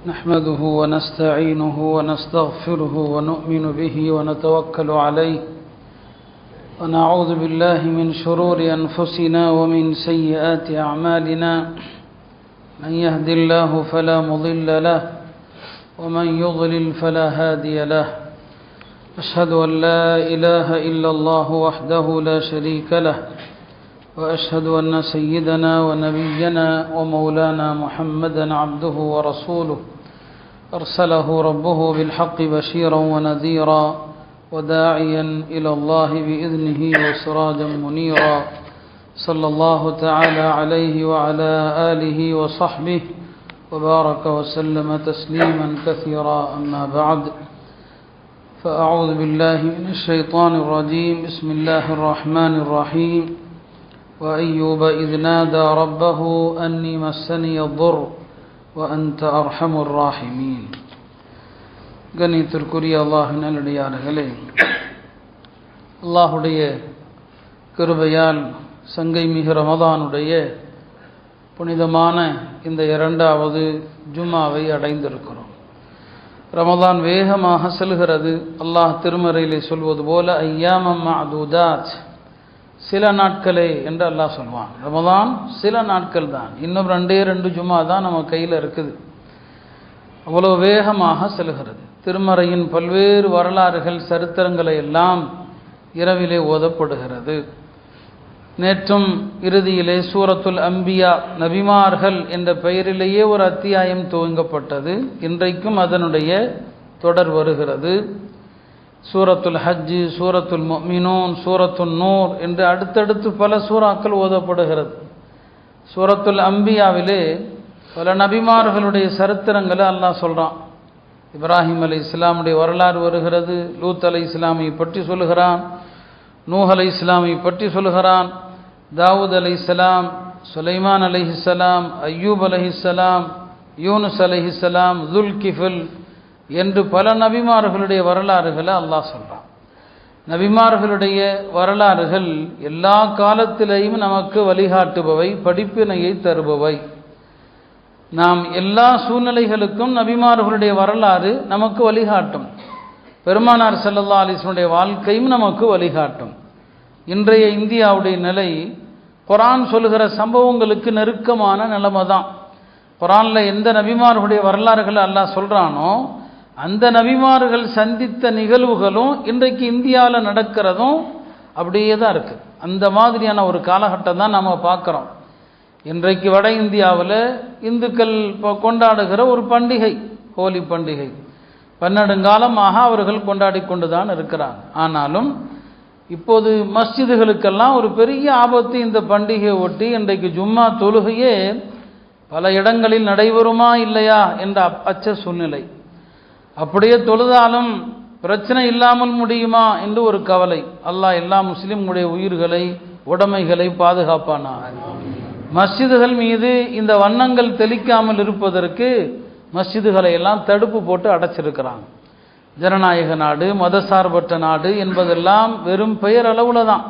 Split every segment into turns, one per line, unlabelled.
نحمده ونستعينه ونستغفره ونؤمن به ونتوكل عليه ونعوذ بالله من شرور أنفسنا ومن سيئات أعمالنا من يهد الله فلا مضل له ومن يضلل فلا هادي له أشهد أن لا إله إلا الله وحده لا شريك له وأشهد أن سيدنا ونبينا ومولانا محمدا عبده ورسوله أرسله ربه بالحق بشيرا ونذيرا وداعيا إلى الله بإذنه وسراجا منيرا صلى الله تعالى عليه وعلى آله وصحبه وبارك وسلم تسليما كثيرا أما بعد فأعوذ بالله من الشيطان الرجيم بسم الله الرحمن الرحيم وأيوب إذ نادى ربه أني مسني الضر وأنت أرحم الراحمين. கண்ணியத்திற்குரிய அல்லாஹ்வின் நல்லடியார்களே, அல்லாஹுடைய கிருபையால் சங்கை மிகு ரமதானுடைய புனிதமான இந்த இரண்டாவது ஜும்மாவை அடைந்திருக்கிறோம். ரமதான் வேகமாக செல்கிறது. அல்லாஹ் திருமறையிலே சொல்வது போல ஐயாமம் மஅதூதாத், சில நாட்களே என்று அல்லாஹ் சொல்வான். ரமதான் சில நாட்கள் தான், இன்னும் ரெண்டு ஜும்மா தான் நம்ம கையில் இருக்குது. அவ்வளோ வேகமாக செல்கிறது. திருமறையின் பல்வேறு வரலாறுகள் சரித்திரங்களை எல்லாம் இரவிலே ஓதப்படுகிறது. நேற்றும் இறுதியிலே சூரத்துல் அம்பியா, நபிமார்கள் என்ற பெயரிலேயே ஒரு அத்தியாயம் துவங்கப்பட்டது. இன்றைக்கும் அதனுடைய தொடர் வருகிறது. சூரத்துல் ஹஜ், சூரத்துல் முஃமினூன், சூரத்துல் நூர் என்று அடுத்தடுத்து பல சூறாக்கள் ஓதப்படுகிறது. சூரத்துல் அம்பியாவிலே பல நபிமார்களுடைய சரித்திரங்களை அல்லாஹ் சொல்கிறான். இப்ராஹிம் அலை இஸ்லாமுடைய வரலாறு வருகிறது. லூத் அலை இஸ்லாமை பற்றி சொல்லுகிறான். நூஹ் அலை இஸ்லாமை பற்றி சொல்லுகிறான். தாவூத் அலை இஸ்லாம், சுலைமான் அலைஹிஸ்ஸலாம், அய்யூப் அலைஹிஸ்ஸலாம், யூனுஸ் அலைஹிஸ்ஸலாம், துல்கிஃபில் என்று பல நபிமார்களுடைய வரலாறுகளை அல்லாஹ் சொல்கிறான். நபிமார்களுடைய வரலாறுகள் எல்லா காலத்திலேயும் நமக்கு வழிகாட்டுபவை, படிப்பினையை தருபவை. நாம் எல்லா சூழ்நிலைகளுக்கும் நபிமார்களுடைய வரலாறு நமக்கு வழிகாட்டும். பெருமானார் ஸல்லல்லாஹு அலைஹி வஸல்லம் வாழ்க்கையும் நமக்கு வழிகாட்டும். இன்றைய இந்தியாவுடைய நிலை குர்ஆன் சொல்லுகிற சம்பவங்களுக்கு நெருக்கமான நிலைமை தான். குர்ஆனில் எந்த நபிமார்களுடைய வரலாறுகளை அல்லாஹ் சொல்கிறானோ அந்த நபிமார்கள் சந்தித்த நிகழ்வுகளும் இன்றைக்கு இந்தியாவில் நடக்கிறதும் அப்படியே தான் இருக்குது. அந்த மாதிரியான ஒரு காலகட்டம் தான் நம்ம பார்க்குறோம். இன்றைக்கு வட இந்தியாவில் இந்துக்கள் கொண்டாடுகிற ஒரு பண்டிகை, ஹோலி பண்டிகை. பன்னெடுங்காலமாக அவர்கள் கொண்டாடி கொண்டு தான் இருக்கிறாங்க. ஆனாலும் இப்போது மஸ்ஜிதுகளுக்கெல்லாம் ஒரு பெரிய ஆபத்து இந்த பண்டிகையை ஒட்டி இன்றைக்கு ஜும்மா தொழுகையே பல இடங்களில் நடைபெறுமா இல்லையா என்ற அச்ச சூழ்நிலை. அப்படியே தொழுதாலும் பிரச்சனை இல்லாமல் முடியுமா என்று ஒரு கவலை. அல்லாஹ் எல்லா முஸ்லிம்களுடைய உயிர்களை உடைமைகளை பாதுகாப்பானாக. மஸ்ஜிதுகள் மீது இந்த வண்ணங்கள் தெளிக்காமல் இருப்பதற்கு மஸ்ஜிதுகளை எல்லாம் தடுப்பு போட்டு அடைச்சிருக்கிறாங்க. ஜனநாயக நாடு, மதசார்பற்ற நாடு என்பதெல்லாம் வெறும் பெயர் அளவில் தான்.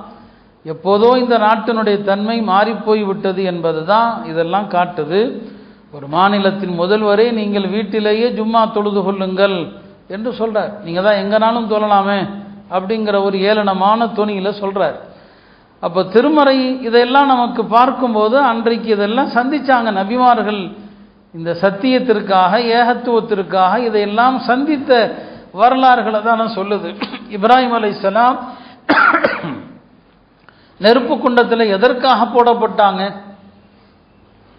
எப்போதோ இந்த நாட்டினுடைய தன்மை மாறிப்போய் விட்டது என்பது தான் இதெல்லாம் காட்டுது. ஒரு மாநிலத்தின் முதல்வரே நீங்கள் வீட்டிலேயே ஜும்மா தொழுது கொள்ளுங்கள் என்று சொல்கிறார். நீங்கள் தான் எங்கனாலும் தொழலாமே அப்படிங்கிற ஒரு ஏளனமான துணியில் சொல்கிறார். அப்போ திருமறை இதெல்லாம் நமக்கு பார்க்கும்போது அன்றைக்கு இதெல்லாம் சந்தித்தாங்க நபிமார்கள். இந்த சத்தியத்திற்காக, ஏகத்துவத்திற்காக இதையெல்லாம் சந்தித்த வரலாறுகளை தான் சொல்லுது. இப்ராஹிம் அலைஹிஸ்ஸலாம் நெருப்பு குண்டத்தில் எதற்காக போடப்பட்டாங்க?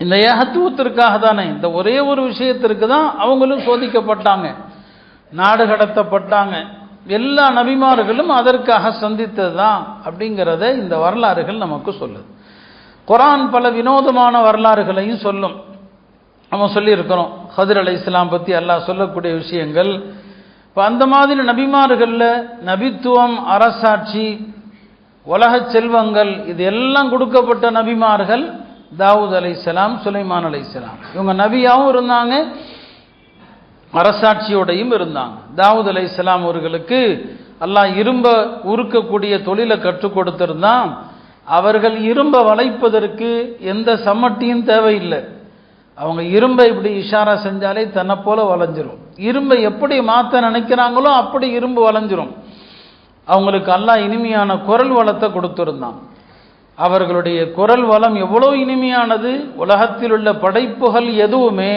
இந்த ஏகத்துவத்திற்காக தானே. இந்த ஒரே ஒரு விஷயத்திற்கு தான் அவங்களும் சோதிக்கப்பட்டாங்க, நாடு கடத்தப்பட்டாங்க. எல்லா நபிமார்களும் அதற்காக சந்தித்தது தான் அப்படிங்கிறத இந்த வரலாறுகள் நமக்கு சொல்லுது. குர்ஆன் பல வினோதமான வரலாறுகளையும் சொல்லும். நம்ம சொல்லியிருக்கிறோம் ஹதிர் அலைஹிஸ்ஸலாம் பற்றி அல்லாஹ் சொல்லக்கூடிய விஷயங்கள். இப்போ அந்த மாதிரி நபிமார்களில் நபித்துவம், அரசாட்சி, உலக செல்வங்கள் இது எல்லாம் கொடுக்கப்பட்ட நபிமார்கள் தாவூத் அலைஹிஸ்ஸலாம், சுலைமான் அலைஹிஸ்ஸலாம். இவங்க நபியாகவும் இருந்தாங்க, அரசாட்சியோடையும் இருந்தாங்க. தாவூத் அலைஹிஸ்ஸலாம் அவர்களுக்கு அல்லாஹ் இரும்ப உருக்கக்கூடிய தொழிலை கற்றுக் கொடுத்திருந்தான். அவர்கள் இரும்ப வளைப்பதற்கு எந்த சம்மட்டியும் தேவையில்லை. அவங்க இரும்பை இப்படி இஷாரா செஞ்சாலே தன்னை போல வளைஞ்சிரும். இரும்பை எப்படி மாற்ற நினைக்கிறாங்களோ அப்படி இரும்பு வளைஞ்சிரும். அவங்களுக்கு அல்லாஹ் இனிமையான குரல் வளத்தை கொடுத்திருந்தான். அவர்களுடைய குரல் வளம் எவ்வளோ இனிமையானது. உலகத்தில் உள்ள படைப்புகள் எதுவுமே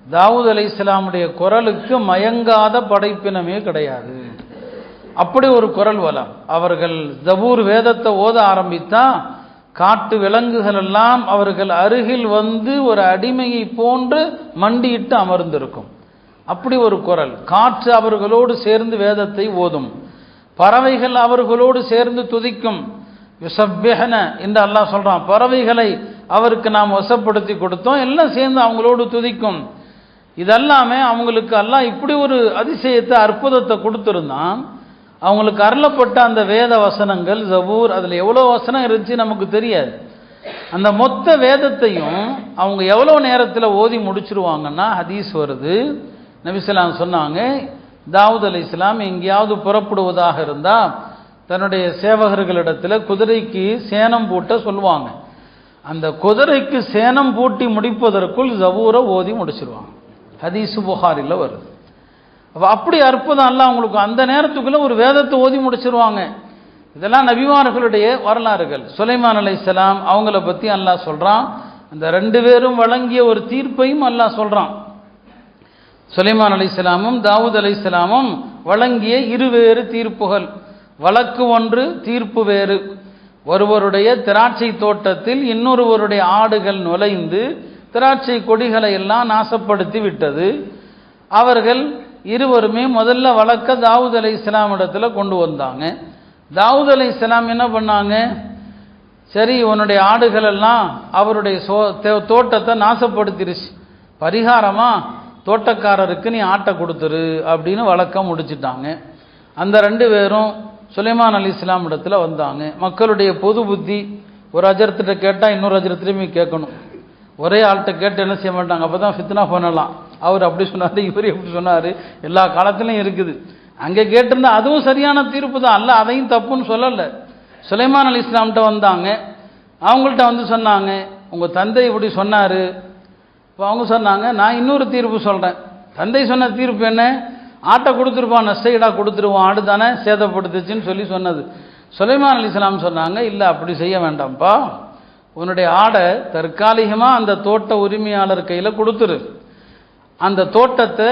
தாவூத் அலைஹிஸ்ஸலாமுடைய குரலுக்கு மயங்காத படைப்பினமே கிடையாது. அப்படி ஒரு குரல் வளம். அவர்கள் ஜபூர் வேதத்தை ஓத ஆரம்பித்தா காட்டு விலங்குகள் எல்லாம் அவர்கள் அருகில் வந்து ஒரு அடிமையை போன்று மண்டியிட்டு அமர்ந்திருக்கும். அப்படி ஒரு குரல். காற்று அவர்களோடு சேர்ந்து வேதத்தை ஓதும். பறவைகள் அவர்களோடு சேர்ந்து துதிக்கும். யுஸப்பிஹ்ன என்று அல்லாஹ் சொல்றான். பறவைகளை அவருக்கு நாம் வசப்படுத்தி கொடுத்தோம், எல்லாம் சேர்ந்து அவங்களோடு துதிக்கும். இதெல்லாமே அவங்களுக்கு அல்லாஹ் இப்படி ஒரு அதிசயத்தை அற்புதத்தை கொடுத்திருந்தான். அவங்களுக்கு அருளப்பட்ட அந்த வேத வசனங்கள் ஜபூர், அதில் எவ்வளோ வசனம் இருந்துச்சு நமக்கு தெரியாது. அந்த மொத்த வேதத்தையும் அவங்க எவ்வளோ நேரத்தில் ஓதி முடிச்சிருவாங்கன்னா ஹதீஸ் வருது. நபி ஸல்லல்லாஹு அலைஹி சொன்னாங்க, தாவூத் அலைஹிஸ்ஸலாம் எங்கேயாவது புறப்படுவதாக இருந்தால் தன்னுடைய சேவகர்களிடத்தில் குதிரைக்கு சேணம் பூட்ட சொல்லுவாங்க. அந்த குதிரைக்கு சேணம் பூட்டி முடிப்பதற்குள் ஜபூரை ஓதி முடிச்சிருவாங்க. ஹதீஸ் புகாரில் வருது. அப்படி அற்புதம் அல்லாஹ் அவங்களுக்கு அந்த நேரத்துக்குள்ள ஒரு வேதத்தை ஓதி முடிச்சிருவாங்க. இதெல்லாம் நபிமார்களுடைய வரலாறுகள். சுலைமான் அலைஹிஸ்ஸலாம் அவங்கள பற்றி அல்லாஹ் சொல்றான். அந்த ரெண்டு பேரும் வழங்கிய ஒரு தீர்ப்பையும் அல்லாஹ் சொல்றான். சுலைமான் அலைஹிஸ்ஸலாமும் தாவூத் அலைஹிஸ்ஸலாமும் வழங்கிய இருவேறு தீர்ப்புகள். வழக்கு ஒன்று, தீர்ப்பு வேறு. ஒருவருடைய திராட்சை தோட்டத்தில் இன்னொருவருடைய ஆடுகள் நுழைந்து திராட்சை கொடிகளை எல்லாம் நாசப்படுத்தி விட்டது. அவர்கள் இருவருமே முதல்ல வழக்க தாவூத் அலைஹிஸ்ஸலாம் இடத்துல கொண்டு வந்தாங்க. தாவூத் அலைஹிஸ்ஸலாம் என்ன பண்ணாங்க, சரி உன்னுடைய ஆடுகள் எல்லாம் அவருடைய தோட்டத்தை நாசப்படுத்திருச்சு, பரிகாரமா தோட்டக்காரருக்கு நீ ஆட்டை கொடுத்துரு அப்படின்னு வழக்கம் முடிச்சிட்டாங்க. அந்த ரெண்டு பேரும் சுலைமான் அலைஹிஸ்ஸலாம் இடத்துல வந்தாங்க. மக்களுடைய பொது புத்தி, ஒரு அஜரத்திட்ட கேட்டால் இன்னொரு அஜரத்திலையுமே கேட்கணும். ஒரே ஆள்கிட்ட கேட்டு என்ன செய்ய மாட்டாங்க, அப்போ தான் ஃபித்னா பண்ணலாம். அவர் அப்படி சொன்னார், இவர் எப்படி சொன்னார், எல்லா காலத்திலையும் இருக்குது. அங்கே கேட்டிருந்தா அதுவும் சரியான தீர்ப்பு தான், அல்ல அதையும் தப்புன்னு சொல்லலை. சுலைமான் அலைஹிஸ்ஸலாம்கிட்ட வந்தாங்க. அவங்கள்ட்ட வந்து சொன்னாங்க, உங்கள் தந்தை இப்படி சொன்னார். இப்போ அவங்க சொன்னாங்க, நான் இன்னொரு தீர்ப்பு சொல்கிறேன். தந்தை சொன்ன தீர்ப்பு என்ன, ஆட்டை கொடுத்துருப்பான், நஷ்டஈடாக கொடுத்துருவான், ஆடு தானே சேதப்படுத்துச்சுன்னு சொன்னது. சுலைமான் அலைஹிஸ்ஸலாம் சொன்னாங்க, இல்லை அப்படி செய்ய வேண்டாம்ப்பா, உன்னுடைய ஆடை தற்காலிகமாக அந்த தோட்ட உரிமையாளர் கையில் கொடுத்துரு. அந்த தோட்டத்தை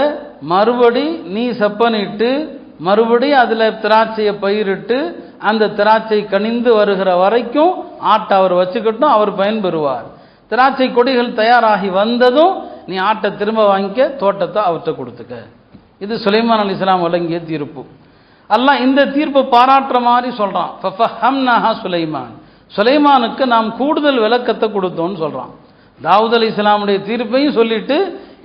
மறுபடி நீ செப்பனிட்டு மறுபடி அதில் திராட்சையை பயிரிட்டு அந்த திராட்சை கனிந்து வருகிற வரைக்கும் ஆட்டை அவர் வச்சுக்கிட்டும், அவர் பயன்பெறுவார். திராட்சை கொடிகள் தயாராகி வந்ததும் நீ ஆட்டை திரும்ப வாங்கிக்க, தோட்டத்தை அவர்கிட்ட கொடுத்துக்க. இது சுலைமான் அலைஹிஸ்ஸலாம் வழங்கிய தீர்ப்பு. அல்லாஹ் இந்த தீர்ப்பை பாராட்டுற மாதிரி சொல்றான். ஃபஃபஹம்னஹா சுலைமான், சுலைமானுக்கு நாம் கூடுதல் விளக்கத்தை கொடுத்தோம்னு சொல்றான். தாவூத் அலைஹிஸ்ஸலாமுடைய தீர்ப்பையும் சொல்லிட்டு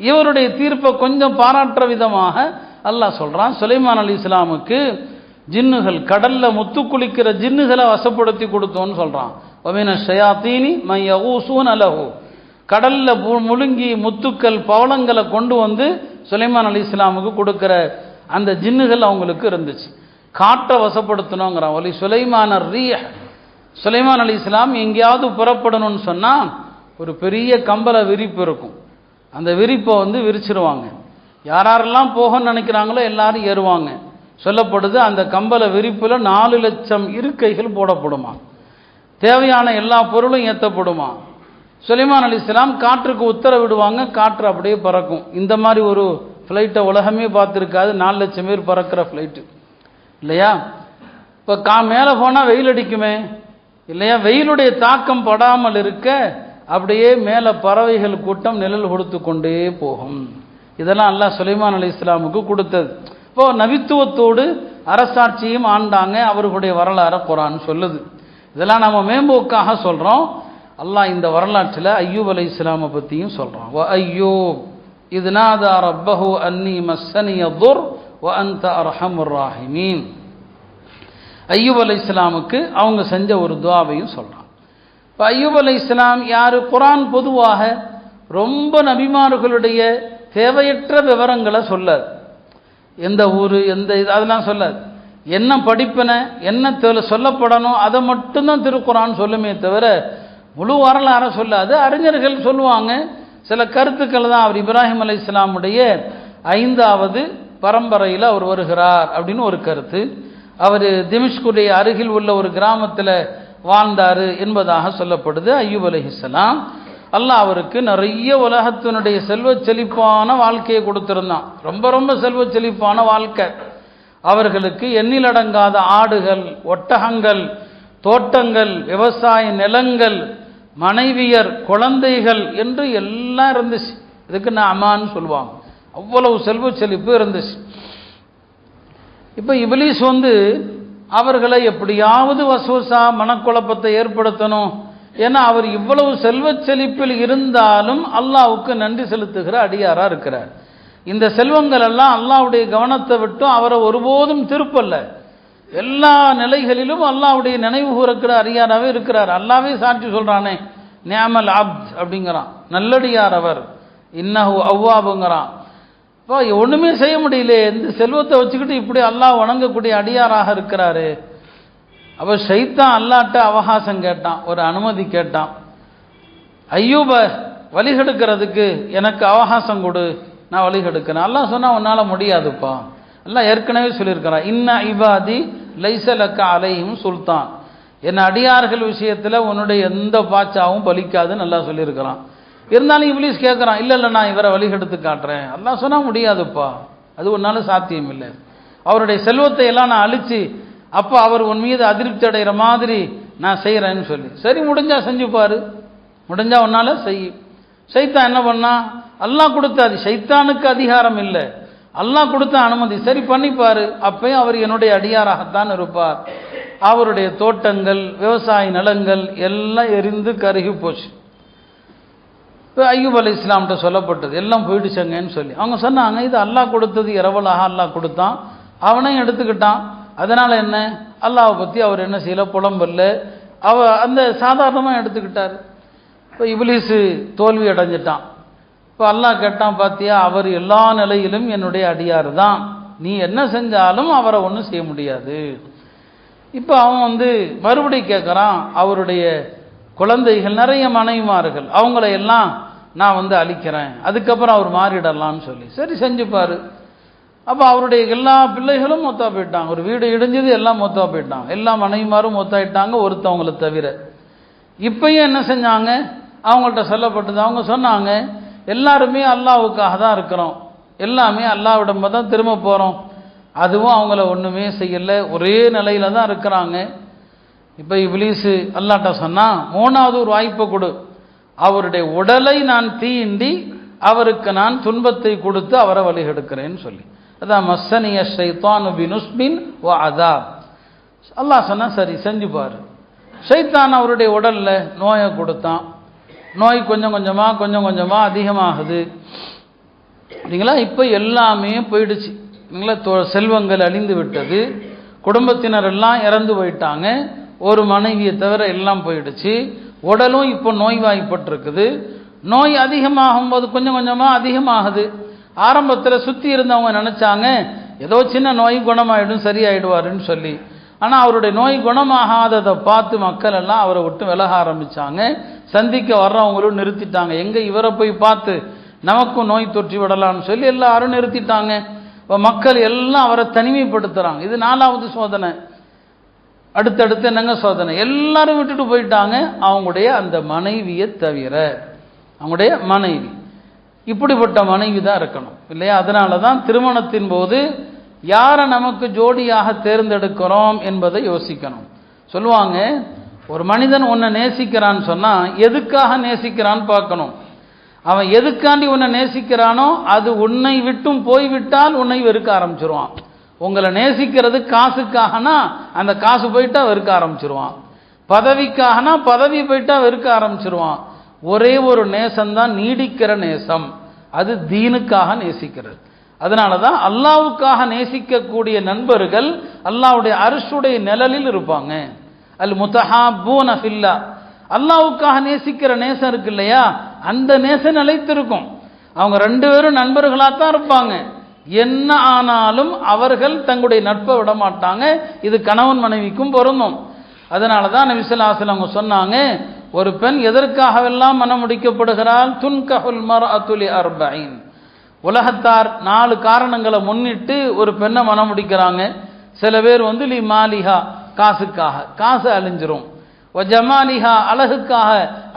இவருடைய தீர்ப்பை கொஞ்சம் பாராட்டுற விதமாக அல்லாஹ் சொல்றான். சுலைமான் அலைஹிஸ்ஸலாமுக்கு ஜின்னுகள், கடல்ல முத்து குளிக்கிற ஜின்னுகளை வசப்படுத்தி கொடுத்தோன்னு சொல்றான். வமின ஷயாத்தீனி மை யகூஸூன லஹு, கடல்ல முழுங்கி முத்துக்கள் பவளங்களை கொண்டு வந்து சுலைமான் அலைஹிஸ்ஸலாமுக்கு கொடுக்கிற அந்த ஜின்னுகள் அவங்களுக்கு இருந்துச்சு. காற்றை வசப்படுத்தணுங்கிறான். ஒலி சுலைமான ரீஹ், சுலைமான் அலைஹிஸ்ஸலாம் எங்கேயாவது புறப்படணும்னு சொன்னால் ஒரு பெரிய கம்பள விரிப்பு இருக்கும். அந்த விரிப்பை விரிச்சிருவாங்க. யாரெல்லாம் போகணும்னு நினைக்கிறாங்களோ எல்லாரும் ஏறுவாங்க. சொல்லப்படுது அந்த கம்பள விரிப்பில் 4 லட்சம் இருக்கைகள் போடப்படுமா, தேவையான எல்லா பொருளும் ஏற்றப்படுமா. சுலைமான் அலைஹிஸ்ஸலாம் காற்றுக்கு உத்தரவிடுவாங்க, காற்று அப்படியே பறக்கும். இந்த மாதிரி ஒரு ஃப்ளைட்டை உலகமே பார்த்துருக்காது. 4 லட்சம் பேர் பறக்கிற ஃப்ளைட்டு இல்லையா. இப்போ மேலே போனால் வெயில் அடிக்குமே இல்லையா, வெயிலுடைய தாக்கம் படாமல் இருக்க அப்படியே மேலே பறவைகள் கூட்டம் நிழல் கொடுத்து கொண்டே போகும். இதெல்லாம் அல்லாஹ் சுலைமான் அலைஹிஸ்ஸலாமுக்கு கொடுத்தது. இப்போ நபித்துவத்தோடு அரசாட்சியும் ஆண்டாங்க. அவர்களுடைய வரலாறை குர்ஆன் சொல்லுது. இதெல்லாம் நம்ம மேம்போக்காக சொல்கிறோம். அல்லாஹ் இந்த வரலாற்றில் அய்யூப் அலைஹிஸ்ஸலாமை பற்றியும் சொல்கிறான். வ அய்யூப் இத் நாதா ரப்பஹு அன்னி மஸ்ஸனிய துர் வ அன்த அர்ஹமுர் ராஹிமீன். அய்யூப் அலைஹிஸ்ஸலாமுக்கு அவங்க செஞ்ச ஒரு துஆவையும் சொல்கிறான். இப்போ அய்யூப் அலைஹிஸ்ஸலாம் யார்? குர்ஆன் பொதுவாக ரொம்ப நபிமார்களுடைய தேவையற்ற விவரங்களை சொல்லாது. எந்த ஊர், எந்த இது அதெல்லாம் சொல்லாது. என்ன படிப்பின, என்ன சொல்லப்படணும் அதை மட்டும்தான் திருக்குர்ஆன் சொல்லுமே தவிர முழு வரலாறை சொல்லாது. அறிஞர்கள் சொல்லுவாங்க, சில கருத்துக்கள் தான். அவர் இப்ராஹிம் அலைஹிஸ்ஸலாமுடைய 5வது பரம்பரையில் அவர் வருகிறார் அப்படின்னு ஒரு கருத்து. அவர் திமிஷ்குடைய அருகில் உள்ள ஒரு கிராமத்தில் வாழ்ந்தார் என்பதாக சொல்லப்படுது. அய்யூப் அலைஹிஸ்ஸலாம் அல்லாஹ் அவருக்கு நிறைய உலகத்தினுடைய செல்வ செழிப்பான வாழ்க்கையை கொடுத்திருந்தான். ரொம்ப ரொம்ப செல்வ செழிப்பான வாழ்க்கை. அவர்களுக்கு எண்ணிலடங்காத ஆடுகள், ஒட்டகங்கள், தோட்டங்கள், விவசாய நிலங்கள், மனைவியர், குழந்தைகள் என்று எல்லாம் இருந்துச்சு. இதுக்கு நான் அமான்னு சொல்லுவாங்க. அவ்வளவு செல்வ செழிப்பு இருந்துச்சு. இப்போ இப்லீஸ் அவர்களை எப்படியாவது வஸ்வசா மனக்குழப்பத்தை ஏற்படுத்தணும். ஏன்னா அவர் இவ்வளவு செல்வ செழிப்பில் இருந்தாலும் அல்லாஹ்வுக்கு நன்றி செலுத்துகிற அடியாரா இருக்கிறார். இந்த செல்வங்கள் எல்லாம் அல்லாஹ்வுடைய கவனத்தை விட்டும் அவரை ஒருபோதும் திருப்பல்ல. எல்லா நிலைகளிலும் அல்லாஹ்வுடைய நினைவு கூறக்கிற அடியாராகவே இருக்கிறார். அல்லாஹ்வே சாட்சி சொல்றானே, நிஅமல் அப்த் அப்படிங்கிறான், நல்லடியார் அவர், இன்னஹு அவ்வாபுங்கிறான். இப்போ ஒன்றுமே செய்ய முடியல, இந்த செல்வத்தை வச்சுக்கிட்டு இப்படி அல்லாஹ் வணங்கக்கூடிய அடியாராக இருக்கிறாரு. அப்போ ஷைத்தான் அல்லாஹ்ட்ட அவகாசம் கேட்டான், ஒரு அனுமதி கேட்டான். அய்யூப வழிகெடுக்கிறதுக்கு எனக்கு அவகாசம் கொடு, நான் வழிகெடுக்கிறேன். அல்லாஹ் சொன்னா உன்னால முடியாதுப்பா. அல்லாஹ் ஏற்கனவே சொல்லியிருக்கிறான், இன்ன இபாதி லைஸலக்க அலைஹிம் சுல்தான், என் அடியார்கள் விஷயத்தில் உன்னுடைய எந்த பாச்சாவும் பலிக்காதுன்னு அல்லாஹ் சொல்லியிருக்கிறான். இருந்தாலும் இப்லீஸ் கேட்குறான், இல்லை இல்லை நான் இவரை வழிகெடுத்து காட்டுறேன். அல்லாஹ் சொன்னால் முடியாதுப்பா, அது உன்னால சாத்தியம் இல்லை. அவருடைய செல்வத்தை எல்லாம் நான் அழிச்சு அப்போ அவர் உன் மீது அதிருப்தி அடைகிற மாதிரி நான் செய்கிறேன்னு சொல்லி, சரி முடிஞ்சா செஞ்சுப்பாரு, முடிஞ்சா உன்னால செய். ஷைத்தான் என்ன பண்ணா, அல்லாஹ் கொடுத்தாது, ஷைத்தானுக்கு அதிகாரம் இல்லை, அல்லாஹ் கொடுத்த அனுமதி, சரி பண்ணிப்பாரு. அப்பயும் அவர் என்னுடைய அடியாராகத்தான் இருப்பார். அவருடைய தோட்டங்கள், விவசாய நிலங்கள் எல்லாம் எரிந்து கருகி போச்சு. இப்போ அய்யூப் அலைஹிஸ்ஸலாம்கிட்ட சொல்லப்பட்டது, எல்லாம் போயிடுச்சங்கன்னு சொல்லி. அவங்க சொன்னாங்க, இது அல்லாஹ் கொடுத்தது, இரவலாக அல்லாஹ் கொடுத்தான், அவனையும் எடுத்துக்கிட்டான். அதனால என்ன, அல்லாஹ்வை பற்றி அவர் என்ன செய்யல, புலம்பல்ல, அந்த சாதாரணமாக எடுத்துக்கிட்டார். இப்போ இப்லீஸ் தோல்வி அடைஞ்சிட்டான். இப்போ அல்லாஹ் கேட்டான், பார்த்தியா அவர் எல்லா நிலையிலும் என்னுடைய அடியார் தான், நீ என்ன செஞ்சாலும் அவரை ஒன்றும் செய்ய முடியாது. இப்போ அவன் மறுபடியும் கேட்குறான், அவருடைய குழந்தைகள், நிறைய மனைவிமார்கள், அவங்கள எல்லாம் நான் அழிக்கிறேன், அதுக்கப்புறம் அவர் மாறிடலாம்னு சொல்லி. சரி செஞ்சுப்பாரு. அப்போ அவருடைய எல்லா பிள்ளைகளும் மொத்தா போயிட்டாங்க. ஒரு வீடு இடிஞ்சது, எல்லாம் மொத்தா போயிட்டாங்க. எல்லா மனைவிமாரும் மொத்தாயிட்டாங்க, ஒருத்தவங்களை தவிர. இப்பயும் என்ன செஞ்சாங்க, அவங்கள்ட்ட சொல்லப்பட்டது, அவங்க சொன்னாங்க, எல்லாருமே அல்லாஹ்வுக்காக தான் இருக்கிறோம், எல்லாமே அல்லாஹ்விடம் தான் திரும்ப போகிறோம். அதுவும் அவங்கள ஒன்றுமே செய்யலை, ஒரே நிலையில தான் இருக்கிறாங்க. இப்போ இப்லீஸ் அல்லாஹ்ட்ட சொன்னா, 3வது ஒரு வாய்ப்பை கொடு, அவருடைய உடலை நான் தீண்டி அவருக்கு நான் துன்பத்தை கொடுத்து அவரை வழிகெடுக்கிறேன்னு சொல்லி. அதான் மஸ்ஸனிய ஷைத்தானு பினுஸ்பின் வ அதாப். அல்லாஹ் சொன்னா சரி செஞ்சு பாரு. ஷைத்தான் அவருடைய உடல்ல நோயை கொடுத்தான். நோய் கொஞ்சம் கொஞ்சமாக அதிகமாகுது. இல்லைங்களா? இப்போ எல்லாமே போயிடுச்சு. இல்லைங்களா? செல்வங்கள் அழிந்து விட்டது, குடும்பத்தினர் எல்லாம் இறந்து போயிட்டாங்க, ஒரு மனைவியை தவிர எல்லாம் போயிடுச்சு. உடலும் இப்போ நோய்வாய்ப்பட்டிருக்குது. நோய் அதிகமாகும் போது கொஞ்சம் கொஞ்சமாக அதிகமாகுது. ஆரம்பத்தில் சுற்றி இருந்தவங்க நினச்சாங்க ஏதோ சின்ன நோய் குணமாயிடும், சரியாயிடுவாருன்னு சொல்லி. ஆனால் அவருடைய நோய் குணமாகாததை பார்த்து மக்கள் எல்லாம் அவரை விட்டு விலக ஆரம்பித்தாங்க. சந்திக்க வர்றவங்களும் நிறுத்திட்டாங்க. எங்கே இவரை போய் பார்த்து நமக்கும் நோய் தொற்றி விடலான்னு சொல்லி எல்லாரும் நிறுத்திட்டாங்க. இப்போ மக்கள் எல்லாம் அவரை தனிமைப்படுத்துகிறாங்க. இது 4வது சோதனை. அடுத்தடுத்து என்னங்க சோதனை, எல்லாரும் விட்டுட்டு போயிட்டாங்க, அவங்களுடைய அந்த மனைவியை தவிர. அவங்களுடைய மனைவி, இப்படிப்பட்ட மனைவி தான் இருக்கணும் இல்லையா? அதனால தான் திருமணத்தின் போது யாரை நமக்கு ஜோடியாக தேர்ந்தெடுக்கிறோம் என்பதை யோசிக்கணும். சொல்லுவாங்க, ஒரு மனிதன் உன்னை நேசிக்கிறான்னு சொன்னால் எதுக்காக நேசிக்கிறான்னு பார்க்கணும். அவன் எதுக்காண்டி உன்னை நேசிக்கிறானோ அது உன்னை விட்டும் போய்விட்டால் உன்னை வெறுக்க ஆரம்பிச்சிருவான். உங்களை நேசிக்கிறது காசுக்காகனா அந்த காசு போயிட்டா வெறுக்க ஆரம்பிச்சிருவான். பதவிக்காகனா பதவி போயிட்டா வெறுக்க ஆரம்பிச்சிருவான். ஒரே ஒரு நேசம்தான் நீடிக்கிற நேசம், அது தீனுக்காக நேசிக்கிறது. அதனால தான் அல்லாஹ்வுக்காக நேசிக்கக்கூடிய நண்பர்கள் அல்லாஹ்வுடைய அர்ஷுடைய நிழலில் இருப்பாங்க. அல் முத்தஹாபூன ஃபில்லா, அல்லாஹ்வுக்காக நேசிக்கிற நேசம் இருக்கு இல்லையா, அந்த நேசம் நிலைத்திருக்கும். அவங்க 2 பேரும் நண்பர்களாக தான் இருப்பாங்க. என்ன ஆனாலும் அவர்கள் தங்களுடைய நட்பை விட மாட்டாங்க. இது கணவன் மனைவிக்கும் பொருந்தும். அதனால தான் நபி ஸல்லல்லாஹு அலைஹி வஸல்லம் சொன்னாங்க, ஒரு பெண் எதற்காகவெல்லாம் மனம் முடிக்கப்படுகிறாள்? துன்கஹுல் மர்அத்து லி அர்பஈன். உலகத்தார் 4 காரணங்களை முன்னிட்டு ஒரு பெண்ணை மனம் முடிக்கிறாங்க. சில பேர் லி மாலிஹா, காசுக்காக, காசு அழிஞ்சிரும். வ ஜமாலிஹா, அழகுக்காக,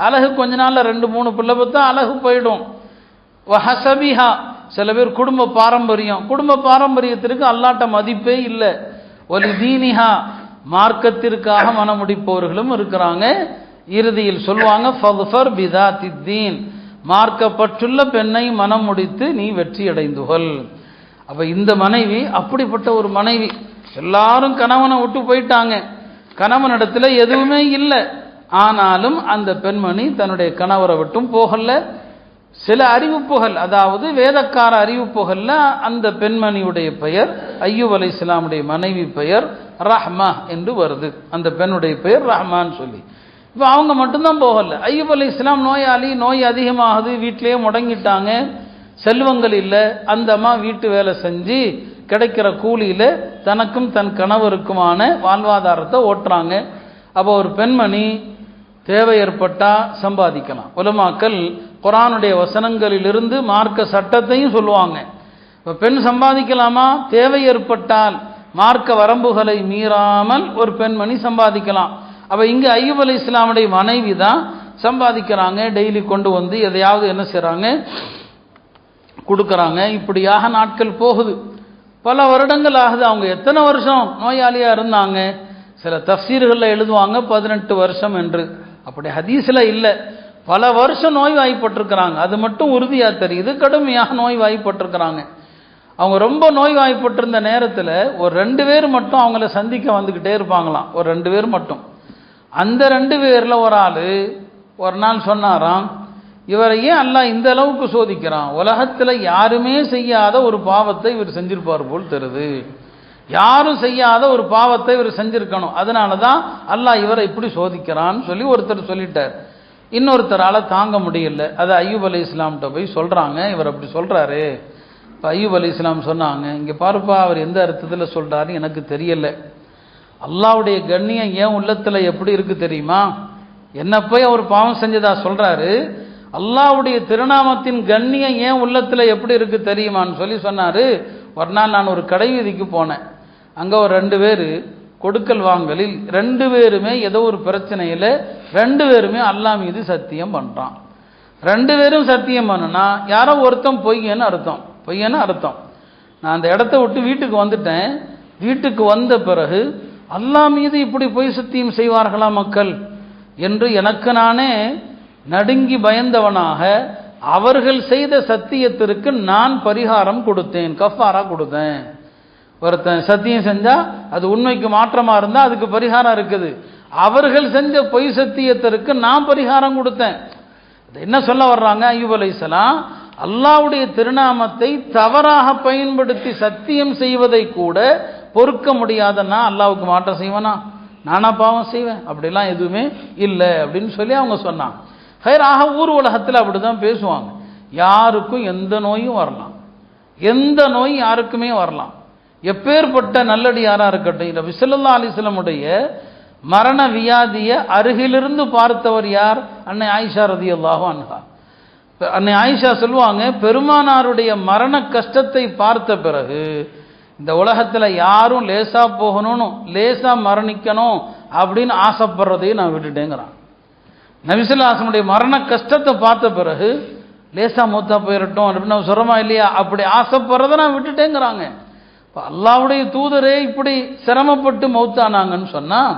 அழகு கொஞ்ச நாள்ல 2-3 பிள்ளை பார்த்தா அழகு போயிடும். வ ஹஸபிஹா, சில பேர் குடும்ப பாரம்பரியம், குடும்ப பாரம்பரியத்திற்கு அல்லாட்ட மதிப்பே இல்லை. ஒலி தீனிஹா, மார்க்கத்திற்காக மனம் முடிப்பவர்களும் இருக்கிறாங்க. இறுதியில் சொல்லுவாங்க ஃபத்ஃபர் பிதாத்தித் தீன், மார்க்கப்பட்டுள்ள பெண்ணை மனம் முடித்து நீ வெற்றி அடைந்துகொள். அப்ப இந்த மனைவி அப்படிப்பட்ட ஒரு மனைவி. எல்லாரும் கணவனை விட்டு போயிட்டாங்க, கணவனிடத்துல எதுவுமே இல்லை. ஆனாலும் அந்த பெண்மணி தன்னுடைய கணவரை விட்டும் போகல. சில அறிவிப்புகள், அதாவது வேதக்கார அறிவிப்புகள்ல அந்த பெண்மணியுடைய பெயர், அய்யூப் அலைஹிஸ்ஸலாமுடைய மனைவி பெயர் ரஹ்மா என்று வருது. அந்த பெண்ணுடைய பெயர் ரஹ்மான்னு சொல்லி. இப்போ அவங்க மட்டும்தான் போகல. அய்யூப் அலைஹிஸ்ஸலாம் நோயாளி, நோய் அதிகமாகுது, வீட்டிலேயே முடங்கிட்டாங்க, செல்வங்கள் இல்லை. அந்த அம்மா வீட்டு வேலை செஞ்சு கிடைக்கிற கூலியில தனக்கும் தன் கணவருக்குமான வாழ்வாதாரத்தை ஓட்டுறாங்க. அப்போ ஒரு பெண்மணி தேவை ஏற்பட்டா சம்பாதிக்கலாம். உலமாக்கள் குர்ஆனுடைய வசனங்களிலிருந்து மார்க்க சட்டத்தையும் சொல்லுவாங்க. இப்போ பெண் சம்பாதிக்கலாமா? தேவை ஏற்பட்டால் மார்க்க வரம்புகளை மீறாமல் ஒரு பெண்மணி சம்பாதிக்கலாம். அப்போ இங்கே அய்யூப் அலைஹிஸ்ஸலாமுடைய மனைவி தான் சம்பாதிக்கிறாங்க. டெய்லி கொண்டு வந்து எதையாவது என்ன செய்கிறாங்க, கொடுக்குறாங்க. இப்படியாக நாட்கள் போகுது, பல வருடங்கள் ஆகுது. அவங்க எத்தனை வருஷம் நோயாளியாக இருந்தாங்க? சில தஃப்சீர்களில் எழுதுவாங்க 18 வருஷம் என்று. அப்படி ஹதீஸில் இல்லை. பல வருஷம் நோய் வாய்ப்பட்டிருக்கிறாங்க, அது மட்டும் உறுதியாக தெரியுது. கடுமையாக நோய் வாய்ப்பட்டிருக்கிறாங்க. அவங்க ரொம்ப நோய் வாய்ப்பட்டிருந்த நேரத்தில் ஒரு 2 பேர் மட்டும் அவங்கள சந்திக்க வந்துக்கிட்டே இருப்பாங்களாம். ஒரு 2 பேர் மட்டும். அந்த 2 பேரில் ஒரு ஆள் ஒரு நாள் சொன்னாராம், இவரை ஏன் அல்லாஹ் இந்த அளவுக்கு சோதிக்கிறான்? உலகத்தில் யாருமே செய்யாத ஒரு பாவத்தை இவர் செஞ்சிருப்பார் போல் தெரியுது. யாரும் செய்யாத ஒரு பாவத்தை இவர் செஞ்சிருக்கணும், அதனால தான் அல்லாஹ் இவரை இப்படி சோதிக்கிறான்னு சொல்லி ஒருத்தர் சொல்லிட்டார். இன்னொருத்தரால் தாங்க முடியல. அதை அய்யூப் அலைஹிஸ்ஸலாம்கிட்ட போய் சொல்கிறாங்க, இவர் அப்படி சொல்கிறாரு. இப்போ அய்யூப் அலைஹிஸ்ஸலாம் சொன்னாங்க, இங்கே பாருப்பா, அவர் எந்த அர்த்தத்தில் சொல்கிறாருன்னு எனக்கு தெரியல. அல்லாஹ்வுடைய கண்ணியம் ஏன் உள்ளத்தில் எப்படி இருக்கு தெரியுமா? என்ன போய் அவர் பாவம் செஞ்சதா சொல்கிறாரு. அல்லாஹ்வுடைய திருநாமத்தின் கண்ணியம் ஏன் உள்ளத்தில் எப்படி இருக்கு தெரியுமான்னு சொல்லி சொன்னார். ஒரு நாள் நான் ஒரு கடை வீதிக்கு போனேன். அங்கே ஒரு 2 பேர் கொடுக்கல் வாங்கலில் 2 பேருமே ஏதோ ஒரு பிரச்சனையில் 2 பேருமே அல்லாஹ் மீது சத்தியம் பண்ணுறான். 2 பேரும் சத்தியம் பண்ணுனா யாரோ ஒருத்தன் பொய்யன்னு அர்த்தம். நான் அந்த இடத்த விட்டு வீட்டுக்கு வந்துட்டேன். வீட்டுக்கு வந்த பிறகு அல்லாஹ் மீது இப்படி பொய் சத்தியம் செய்வார்களா மக்கள் என்று எனக்கு நானே நடுங்கி பயந்தவனாக அவர்கள் செய்த சத்தியத்திற்கு நான் பரிகாரம் கொடுத்தேன், கஃபாரா கொடுத்தேன். ஒருத்தன் சத்தியம் செஞ்சா அது உண்மைக்கு மாற்றமா இருந்தா அதுக்கு பரிகாரம் இருக்குது. அவர்கள் செஞ்ச பொய் சத்தியத்திற்கு நான் பரிகாரம் கொடுத்தேன். என்ன சொல்ல வர்றாங்க? அய்யூப் அலைஹிஸ்ஸலாம் அல்லாஹ்வுடைய திருநாமத்தை தவறாக பயன்படுத்தி சத்தியம் செய்வதை கூட பொறுக்க முடியாதன்னா அல்லாஹ்வுக்கு மாற்றம் செய்வேனா? நானா பாவம் செய்வேன்? அப்படிலாம் எதுவுமே இல்லை அப்படின்னு சொல்லி அவங்க சொன்னாங்க. ஹைராக ஊர் உலகத்தில் அப்படிதான் பேசுவாங்க. யாருக்கும் எந்த நோயும் வரலாம், எந்த நோய் யாருக்குமே வரலாம். எப்பேற்பட்ட நல்லடியாரா இருக்கட்டும். நபி ஸல்லல்லாஹு அலைஹி வஸல்லம் உடைய மரண வியாதியை அருகிலிருந்து பார்த்தவர் யார்? அன்னை ஆயிஷா ரலியல்லாஹு அன்ஹா. அன்னை ஆயிஷா சொல்லுவாங்க, பெருமானாருடைய மரண கஷ்டத்தை பார்த்த பிறகு இந்த உலகத்தில் யாரும் லேசா போகணும்னு, லேசா மரணிக்கணும் அப்படின்னு ஆசைப்படுறதையும் நான் விட்டுட்டேங்கிறான். நபி ஸல்லல்லாஹு அலைஹி வஸல்லம் மரண கஷ்டத்தை பார்த்த பிறகு லேசா மூத்தா போயிடட்டும் அப்படின்னு நம்ம சொல்கிறோமா இல்லையா? அப்படி ஆசைப்படுறதை நான் விட்டுட்டேங்கிறாங்க. இப்போ அல்லாஹ்வுடைய தூதரே இப்படி சிரமப்பட்டு மௌத்தானாங்கன்னு சொன்னால்,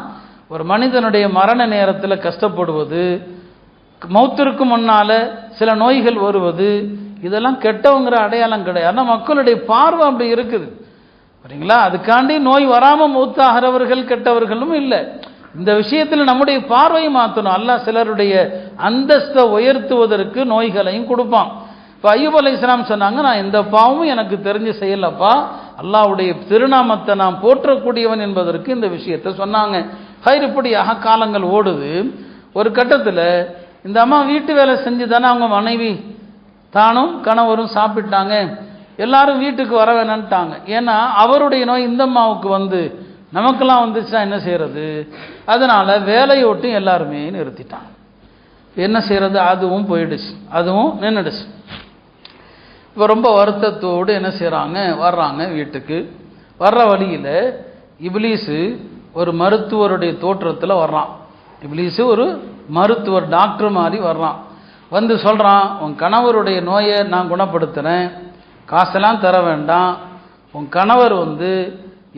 ஒரு மனிதனுடைய மரண நேரத்தில் கஷ்டப்படுவது, மௌத்திற்கு முன்னால் சில நோய்கள் வருவது, இதெல்லாம் கெட்டவங்கிற அடையாளம் கிடையாது. ஆனால் மக்களுடைய பார்வை அப்படி இருக்குது, சரிங்களா? அதுக்காண்டி நோய் வராமல் மௌத்தாகிறவர்கள் கெட்டவர்களும் இல்லை. இந்த விஷயத்தில் நம்முடைய பார்வையை மாற்றணும். அல்லாஹ் சிலருடைய அந்தஸ்தை உயர்த்துவதற்கு நோய்களையும் கொடுப்பான். இப்போ அய்யூப் அலைஹிஸ்ஸலாம் சொன்னாங்க, நான் எந்த பாவமும் எனக்கு தெரிஞ்சு செய்யலப்பா, அல்லாஹ்வுடைய திருநாமத்தை நான் போற்றக்கூடியவன் என்பதற்கு இந்த விஷயத்தை சொன்னாங்க. ஹைர், இப்படியாக காலங்கள் ஓடுது. ஒரு கட்டத்தில் இந்த அம்மா வீட்டு வேலை செஞ்சு தானே அவங்க மனைவி தானும் கணவரும் சாப்பிட்டாங்க. எல்லாரும் வீட்டுக்கு வர வேணான்ட்டாங்க. ஏன்னா அவருடைய நோய் இந்த அம்மாவுக்கு வந்து நமக்கெல்லாம் வந்துச்சுன்னா என்ன செய்யறது? அதனால வேலையை விட்டு எல்லாருமே நிறுத்திட்டாங்க. என்ன செய்கிறது, அதுவும் போயிடுச்சு, அதுவும் நின்றுடுச்சு. இப்போ ரொம்ப வருத்தத்தோடு என்ன செய்கிறாங்க, வர்றாங்க வீட்டுக்கு. வர்ற வழியில் இப்லீஸு ஒரு மருத்துவருடைய தோற்றத்தில் வர்றான். இப்லீஸு ஒரு மருத்துவர், டாக்டர் மாதிரி வர்றான். வந்து சொல்கிறான், உன் கணவருடைய நோயை நான் குணப்படுத்துகிறேன், காசெல்லாம் தர வேண்டாம், உன் கணவர் வந்து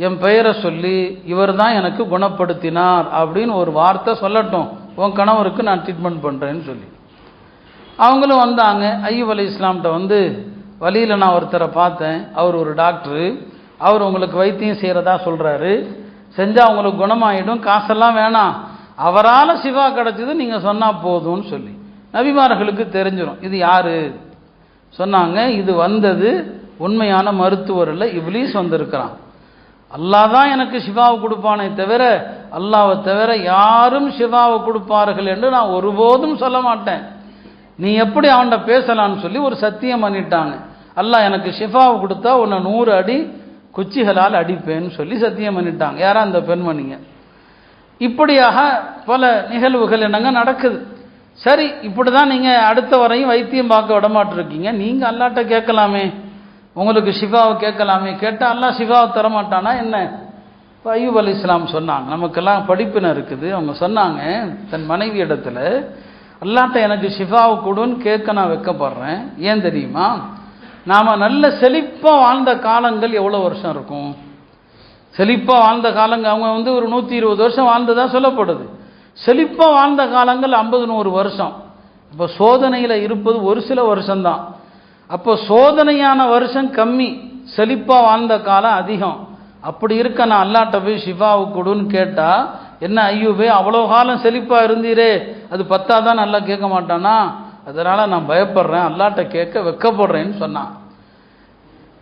என் பெயரை சொல்லி இவர் தான் எனக்கு குணப்படுத்தினார் அப்படின்னு ஒரு வார்த்தை சொல்லட்டும், உன் கணவருக்கு நான் ட்ரீட்மெண்ட் பண்ணுறேன்னு சொல்லி. அவங்களும் வந்தாங்க. ஐயூப் அலைஹிஸ்ஸலாம்கிட்ட வந்து, வழியில் நான் ஒருத்தரை பார்த்தேன், அவர் ஒரு டாக்டரு, அவர் உங்களுக்கு வைத்தியம் செய்கிறதா சொல்கிறாரு, செஞ்சால் உங்களுக்கு குணமாயிடும், காசெல்லாம் வேணாம், அவரால் சிவா கிடச்சிது நீங்கள் சொன்னால் போதும்னு சொல்லி. நபிமார்களுக்கு தெரிஞ்சிடும் இது யார். சொன்னாங்க, இது வந்தது உண்மையான மருத்துவர் இல்லை, இப்லீஸ் வந்திருக்கிறான். அல்லாஹ் தான் எனக்கு ஷிஃபாவை கொடுப்பானே தவிர, அல்லாஹ்வை தவிர யாரும் ஷிஃபாவை கொடுப்பார்கள் என்று நான் ஒருபோதும் சொல்ல மாட்டேன், நீ எப்படி அவன்கிட்ட பேசலான்னு சொல்லி ஒரு சத்தியம் பண்ணிட்டாங்க. அல்லாஹ் எனக்கு ஷிஃபாவை கொடுத்தா உன்னை 100 அடி குச்சிகளால் அடிப்பேன்னு சொல்லி சத்தியம் பண்ணிட்டாங்க. யாரா அந்த பெண்மணிங்க. இப்படியாக பல நிகழ்வுகள் என்னங்க நடக்குது. சரி, இப்படி தான் நீங்கள் அடுத்த வரையும் வைத்தியம் பார்க்க விடமாட்டிருக்கீங்க, நீங்கள் அல்லாட்ட கேட்கலாமே, உங்களுக்கு ஷிஃபாவை கேட்கலாமே. கேட்டால் அல்லாஹ் ஷிஃபாவை தரமாட்டானா என்ன? இப்போ ஐயூப் அலைஹிஸ்ஸலாம் சொன்னாங்க, நமக்கெல்லாம் படிப்பின இருக்குது. அவங்க சொன்னாங்க தன் மனைவி இடத்துல, அல்லாட்ட எனக்கு ஷிஃபாவை கொடுன்னு கேட்க நான் வைக்கப்படுறேன். ஏன் தெரியுமா, நாம் நல்ல செழிப்பாக வாழ்ந்த காலங்கள் எவ்வளோ வருஷம் இருக்கும். செழிப்பாக வாழ்ந்த காலங்கள் அவங்க வந்து ஒரு 120 வருஷம் வாழ்ந்ததாக சொல்லப்படுது. செழிப்பாக வாழ்ந்த காலங்கள் 50-100 வருஷம். இப்போ சோதனையில் இருப்பது ஒரு சில வருஷம்தான். அப்போ சோதனையான வருஷம் கம்மி, செழிப்பாக வாழ்ந்த காலம் அதிகம். அப்படி இருக்க நான் அல்லாட்ட போய் ஷிஃபாவு கொடுன்னு கேட்டால், என்ன ஐயூபே அவ்வளோ காலம் செழிப்பாக இருந்தீரே, அது பத்தாதான் நல்லா கேட்க மாட்டானா, அதனால் நான் பயப்படுறேன், அல்லாட்ட கேட்க வெக்கப்படுறேன்னு சொன்னான்.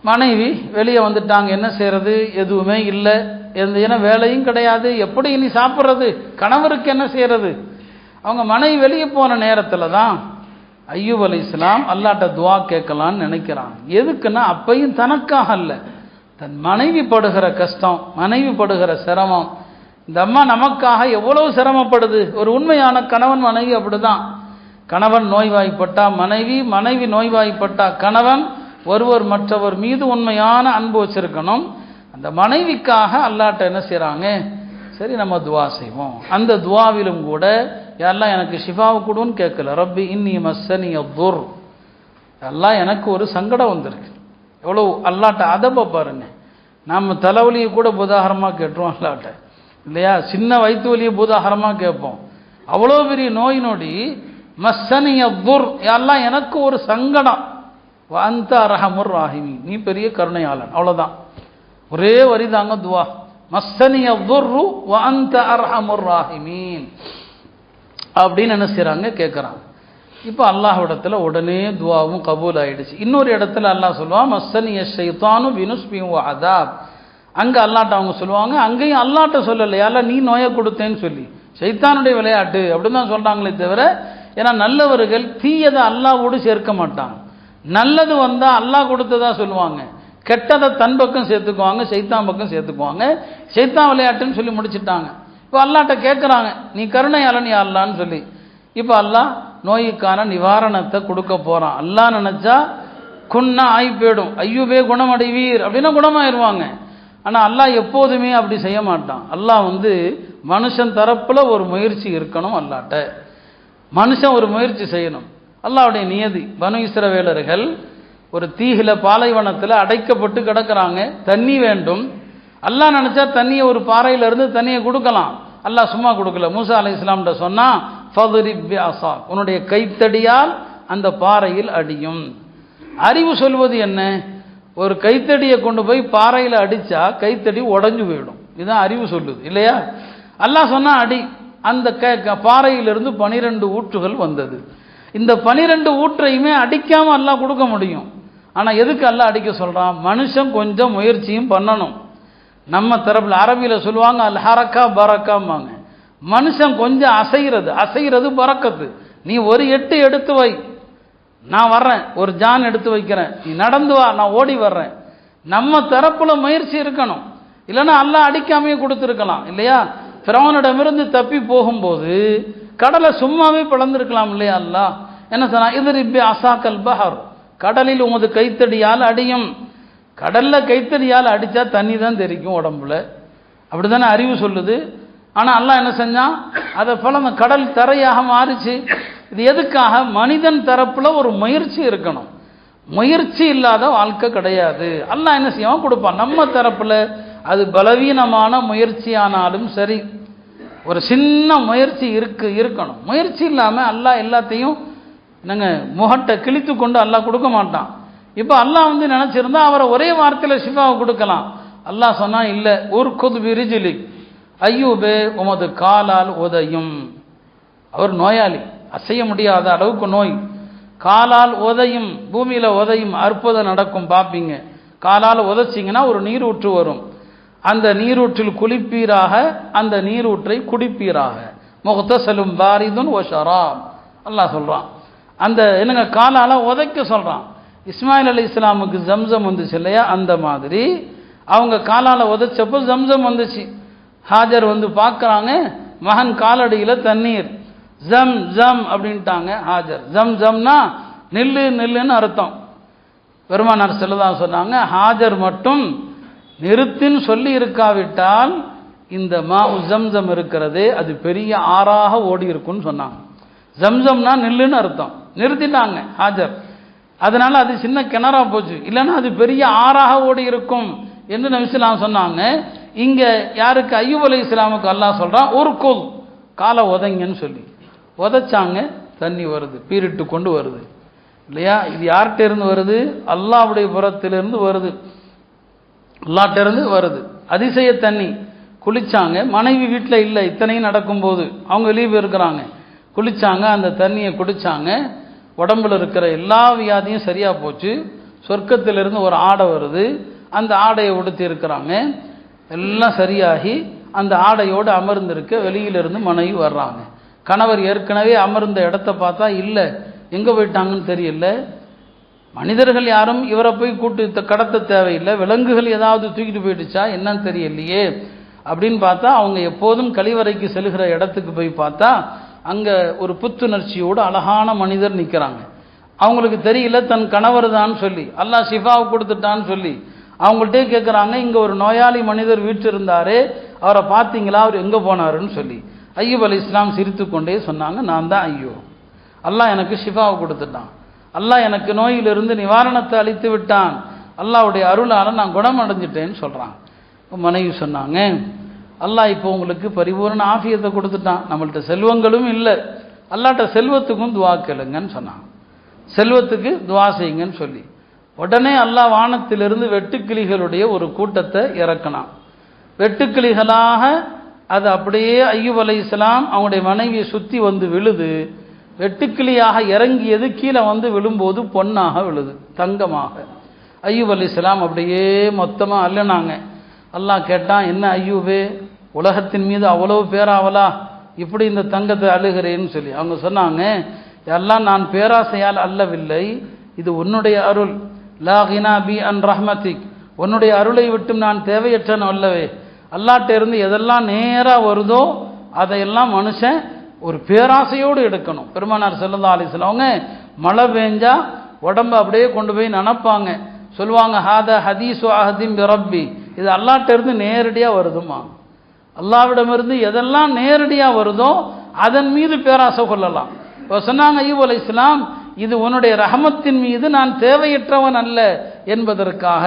மனைவி வெளியே வந்துட்டாங்க. என்ன செய்கிறது, எதுவுமே இல்லை, எந்த வேலையும் கிடையாது, எப்படி இனி சாப்பிட்றது, கணவருக்கு என்ன செய்கிறது. அவங்க மனைவி வெளியே போன நேரத்தில் தான் ஐயூப் அலைஹிஸ்ஸலாம் அல்லாட்ட துவா கேட்கலான்னு நினைக்கிறாங்க. எதுக்குன்னா அப்பையும் தனக்காக இல்லை, தன் மனைவி படுகிற கஷ்டம், மனைவி படுகிற சிரமம். இந்த அம்மா நமக்காக எவ்வளவு சிரமப்படுது. ஒரு உண்மையான கணவன் மனைவி அப்படிதான். கணவன் நோய்வாய்ப்பட்டா மனைவி, மனைவி நோய்வாய்ப்பட்டா கணவன், ஒருவர் மற்றவர் மீது உண்மையான அன்பு வச்சிருக்கணும். அந்த மனைவிக்காக அல்லாட்ட என்ன செய்கிறாங்க, சரி நம்ம துவா செய்வோம். அந்த துவாவிலும் கூட யாரெல்லாம் எனக்கு ஷிஃபாவை கொடுன்னு கேட்கல, ரப்பி இன்னி மஸ்ஸனி அத்துர், எல்லாம் எனக்கு ஒரு சங்கடம் வந்திருக்கு. எவ்வளோ அல்லாட்ட அதப்ப பாருங்க. நம்ம தலைவலியை கூட பூதாகரமாக கேட்டுருவோம் அல்லாட்ட, இல்லையா? சின்ன வயிற்று வலியை பூதாகரமாக கேட்போம். அவ்வளோ பெரிய நோய் நொடி, மஸ்ஸனி அத்துர், எல்லாம் எனக்கு ஒரு சங்கடம், வஅன்த அர்ஹமுர் ராஹிமீன், நீ பெரிய கருணையாளன். அவ்வளோதான், ஒரே வரி தாங்க துவா, மஸ்ஸனி அத்துர்ரு வஅன்த அர்ஹமுர் ராஹிமீன் அப்படின்னு என்ன செய்கிறாங்க, கேட்குறாங்க. இப்போ அல்லாஹ்விடத்தில் உடனே துவாவும் கபூல் ஆகிடுச்சு. இன்னொரு இடத்துல அல்லாஹ் சொல்லுவான், மஸ்ஸனிய ஷைத்தானு பினுஸ்பின் வ அதாப், அங்கே அல்லாட்ட அவங்க சொல்லுவாங்க, அங்கேயும் அல்லாட்ட சொல்லலை, யாரெல்லாம் நீ நோயை கொடுத்தேன்னு சொல்லி, ஷைத்தானுடைய விளையாட்டு அப்படின்னு தான் சொல்கிறாங்களே தவிர, ஏன்னா நல்லவர்கள் தீயதை அல்லாஹ்வோடு சேர்க்க மாட்டாங்க. நல்லது வந்தால் அல்லாஹ் கொடுத்ததா சொல்லுவாங்க, கெட்டதை தன் பக்கம் சேர்த்துக்குவாங்க, ஷைத்தான் பக்கம் சேர்த்துக்குவாங்க. ஷைத்தான் விளையாட்டுன்னு சொல்லி முடிச்சுட்டாங்க. இப்போ அல்லாட்ட கேட்குறாங்க, நீ கருணையாளன் யா அல்லான்னு சொல்லி. இப்போ அல்லாஹ் நோய்க்கான நிவாரணத்தை கொடுக்க போகிறான். அல்லாஹ் நினச்சா குன்னா ஆகி போயிடும், ஐயூபே குணமடைவீர் அப்படின்னா குணமாயிருவாங்க. ஆனால் அல்லாஹ் எப்போதுமே அப்படி செய்ய மாட்டான். அல்லாஹ் வந்து மனுஷன் தரப்பில் ஒரு முயற்சி இருக்கணும், அல்லாட்ட மனுஷன் ஒரு முயற்சி செய்யணும். அல்லாஹ்வுடைய நியதி. பனு இஸ்ரவேலர்கள் ஒரு தீகில பாலைவனத்தில் அடைக்கப்பட்டு கிடக்கிறாங்க, தண்ணி வேண்டும். அல்லாஹ் நினச்சா தண்ணியை ஒரு பாறையிலிருந்து தண்ணியை கொடுக்கலாம், அல்லாஹ் சும்மா கொடுக்கல. மூசா அலைஹிஸ்ஸலாம்கிட்ட சொன்னால், ஃபதுரிப் பிஅஸா, உன்னுடைய கைத்தடியால் அந்த பாறையில் அடியும். அறிவு சொல்வது என்ன, ஒரு கைத்தடியை கொண்டு போய் பாறையில் அடித்தா கைத்தடி உடஞ்சு போயிடும், இதுதான் அறிவு சொல்லுது, இல்லையா? அல்லாஹ் சொன்னால் அடி. அந்த பாறையிலிருந்து 12 ஊற்றுகள் வந்தது. இந்த 12 ஊற்றையுமே அடிக்காமல் அல்லாஹ் கொடுக்க முடியும். ஆனால் எதுக்கு அல்லாஹ் அடிக்க சொல்கிறான், மனுஷன் கொஞ்சம் முயற்சியும் பண்ணணும். நம்ம தரப்பில் அரபியில் சொல்லுவாங்க அல் ஹரக்கா பரக்காம்பாங்க. மனுஷன் கொஞ்சம் அசைகிறது பரக்கத்து. நீ ஒரு 8 எடுத்து வை, நான் வர்றேன், ஒரு ஜான் எடுத்து வைக்கிறேன், நீ நடந்து வா, நான் ஓடி வர்றேன். நம்ம தரப்பில் முயற்சி இருக்கணும், இல்லைன்னா அல்லாஹ் அடிக்காமையே கொடுத்துருக்கலாம், இல்லையா? ஃபிரௌனிடமிருந்து தப்பி போகும்போது கடலை சும்மாவே பிளந்திருக்கலாம் இல்லையா அல்லாஹ் என்ன சொன்னா, இது ரிப்பி அசாக்கல் பஹர், கடலில் உமது கைத்தடியால் அடியும். கடல்ல கைத்தடியால் அடித்தா தண்ணி தான் தெரிக்கும் உடம்புல, அப்படி தானே அறிவு சொல்லுது. ஆனால் அல்லாஹ் என்ன செஞ்சான், அதை போல அந்த கடல் தரையாக மாறிச்சு. இது எதுக்காக? மனிதன் தரப்புல ஒரு முயற்சி இருக்கணும். முயற்சி இல்லாத வாழ்க்கை கிடையாது. அல்லாஹ் என்ன செய்வான், கொடுப்பான். நம்ம தரப்புல அது பலவீனமான முயற்சியானாலும் சரி, ஒரு சின்ன முயற்சி இருக்கணும். முயற்சி இல்லாமல் அல்லாஹ் எல்லாத்தையும் நாங்கள் முகட்டை கிழித்து கொண்டு அல்லாஹ் கொடுக்க மாட்டான். இப்போ அல்லாஹ் நினச்சிருந்தா அவரை ஒரே வார்த்தையில் ஷிஃபாவை கொடுக்கலாம். அல்லாஹ் சொன்னா இல்லை, ஒரு கொது விரிஜிலி ஐயூபே உமது காலால் உதையும். அவர் நோயாளி, அசைய முடியாத அளவுக்கு நோய். காலால் உதையும், பூமியில் உதையும், அற்புதம் நடக்கும் பார்ப்பீங்க. காலால் உதைச்சிங்கன்னா ஒரு நீரூற்று வரும், அந்த நீரூற்றில் குளிப்பீராக, அந்த நீரூற்றை குடிப்பீராக. முகத்தசலும் பாரிதுன் ஓ ஷராப் அல்லாஹ் சொல்கிறான். அந்த என்னங்க காலால் உதைக்க சொல்கிறான். இஸ்மாயில் அலி இஸ்லாமுக்கு ஜம்சம் வந்துச்சு இல்லையா, அந்த மாதிரி அவங்க காலால் உதைச்சப்போ ஜம்சம் வந்துச்சு. ஹாஜர் பார்க்குறாங்க, மகன் காலடியில் தண்ணீர், ஜம் ஜம் அப்படின்ட்டாங்க ஹாஜர். ஜம் ஜம்னா நெல்லு நெல்லுன்னு அர்த்தம். பெருமானார் ஸல்லல்லாஹு சொன்னாங்க, ஹாஜர் மட்டும் நிறுத்தின்னு சொல்லி இருக்காவிட்டால் இந்த ஜம்சம் இருக்கிறதே அது பெரிய ஆறாக ஓடி இருக்குன்னு சொன்னாங்க. ஜம்சம்னா நெல்லுன்னு அர்த்தம். நிறுத்திட்டாங்க ஹாஜர், அதனால அது சின்ன கிணறா போச்சு, இல்லைன்னா அது பெரிய ஆறாக ஓடி இருக்கும் என்று நபி ஸல்லல்லாஹு அலைஹி வஸல்லம் சொன்னாங்க. இங்க யாருக்கு, அய்யூப் அலைஹிஸ்ஸலாமுக்கு அல்லாஹ் சொல்றான், ஒரு கோல் காலை உதைங்கன்னு சொல்லி உதைச்சாங்க, தண்ணி வருது, பீரிட்டு கொண்டு வருது இல்லையா. இது யார்கிட்ட இருந்து வருது? அல்லாஹ்வுடைய புறத்திலிருந்து வருது, அல்லாஹ்ட்ட இருந்து வருது. அதிசய தண்ணி. குளிச்சாங்க, மனைவி வீட்டில் இல்லை, இத்தனையும் நடக்கும்போது அவங்க லீவ் இருக்கிறாங்க. குளிச்சாங்க, அந்த தண்ணியை குடிச்சாங்க, உடம்புல இருக்கிற எல்லா வியாதியும் சரியா போச்சு. சொர்க்கத்திலிருந்து ஒரு ஆடை வருது, அந்த ஆடையை உடுத்தி இருக்கிறாங்க, எல்லாம் சரியாகி அந்த ஆடையோடு அமர்ந்திருக்க வெளியிலிருந்து மனைவி வர்றாங்க. கணவர் ஏற்கனவே அமர்ந்த இடத்த பார்த்தா இல்லை, எங்கே போயிட்டாங்கன்னு தெரியல. மனிதர்கள் யாரும் இவரை போய் கூட்டு கடத்த தேவையில்லை, விலங்குகள் ஏதாவது தூக்கிட்டு போயிடுச்சா என்னன்னு தெரியலையே அப்படின்னு பார்த்தா, அவங்க எப்போதும் கழிவறைக்கு செல்கிற இடத்துக்கு போய் பார்த்தா அங்கே ஒரு புத்துணர்ச்சியோடு அழகான மனிதர் நிற்கிறாங்க. அவங்களுக்கு தெரியல தன் கணவர் தான் சொல்லி, அல்லாஹ் ஷிஃபாவை கொடுத்துட்டான்னு சொல்லி அவங்கள்ட்டே கேட்குறாங்க, இங்கே ஒரு நோயாளி மனிதர் வீட்டு இருந்தாரே, அவரை பார்த்தீங்களா, அவர் எங்கே போனாருன்னு சொல்லி. அய்யூப் அலைஹிஸ்ஸலாம் சிரித்து கொண்டே சொன்னாங்க, நான் தான் அய்யூப், அல்லாஹ் எனக்கு ஷிஃபாவை கொடுத்துட்டான், அல்லாஹ் எனக்கு நோயிலிருந்து நிவாரணத்தை அளித்து விட்டான், அல்லாஹ்வுடைய அருளால் நான் குணமடைஞ்சிட்டேன்னு சொல்கிறான். மனைவி சொன்னாங்க, அல்லாஹ் இப்போ உங்களுக்கு பரிபூர்ண ஆஃபியத்தை கொடுத்துட்டான், நம்மள்ட்ட செல்வங்களும் இல்லை, அல்லாஹ்ட்ட செல்வத்துக்கும் துவா கேளுங்கன்னு சொன்னாங்க. செல்வத்துக்கு துவா செய்யுங்கன்னு சொல்லி உடனே அல்லாஹ் வானத்திலிருந்து வெட்டுக்கிளிகளுடைய ஒரு கூட்டத்தை இறக்கினான். வெட்டுக்கிளிகளாக அது அப்படியே அய்யூப் அலைஹிஸ்ஸலாம் அவங்களுடைய மனைவியை சுற்றி விழுது. வெட்டுக்கிளியாக இறங்கியது கீழே விழும்போது பொன்னாக விழுது, தங்கமாக. அய்யூப் அலைஹிஸ்ஸலாம் அப்படியே மொத்தமாக அள்ளினாங்க. அல்லாஹ் கேட்டான், என்ன அய்யூபே, உலகத்தின் மீது அவ்வளவு பேராவலா, இப்படி இந்த தங்கத்தை அழுகிறேன்னு சொல்லி. அவங்க சொன்னாங்க, எல்லாம் நான் பேராசையால் அல்லவில்லை, இது உன்னுடைய அருள். லா கினா பி அன் ரஹ்மதிக், உன்னுடைய அருளை விட்டும் நான் தேவையற்றன அல்லவே. அல்லாஹ்ட்ட இருந்து எதெல்லாம் நேராக வருதோ அதையெல்லாம் மனுஷன் ஒரு பேராசையோடு எடுக்கணும். பெருமானார் ஸல்லல்லாஹு அலைஹி வஸல்லம் அவங்க மழை பெஞ்சா உடம்பு அப்படியே கொண்டு போய் நனப்பாங்க, சொல்லுவாங்க, ஹாதா ஹதீஸு அஹதிம் பிரப்பி, இது அல்லாஹ்ட்ட இருந்து நேரடியாக வருதுமா. அல்லாஹ்விடமிருந்து எதெல்லாம் நேரடியாக வருதோ அதன் மீது பேராசை கொள்ளலாம். இப்போ சொன்னாங்க அய்யூப் அலைஹிஸ்ஸலாம், இது உன்னுடைய ரஹமத்தின் மீது நான் தேவையற்றவன் அல்ல என்பதற்காக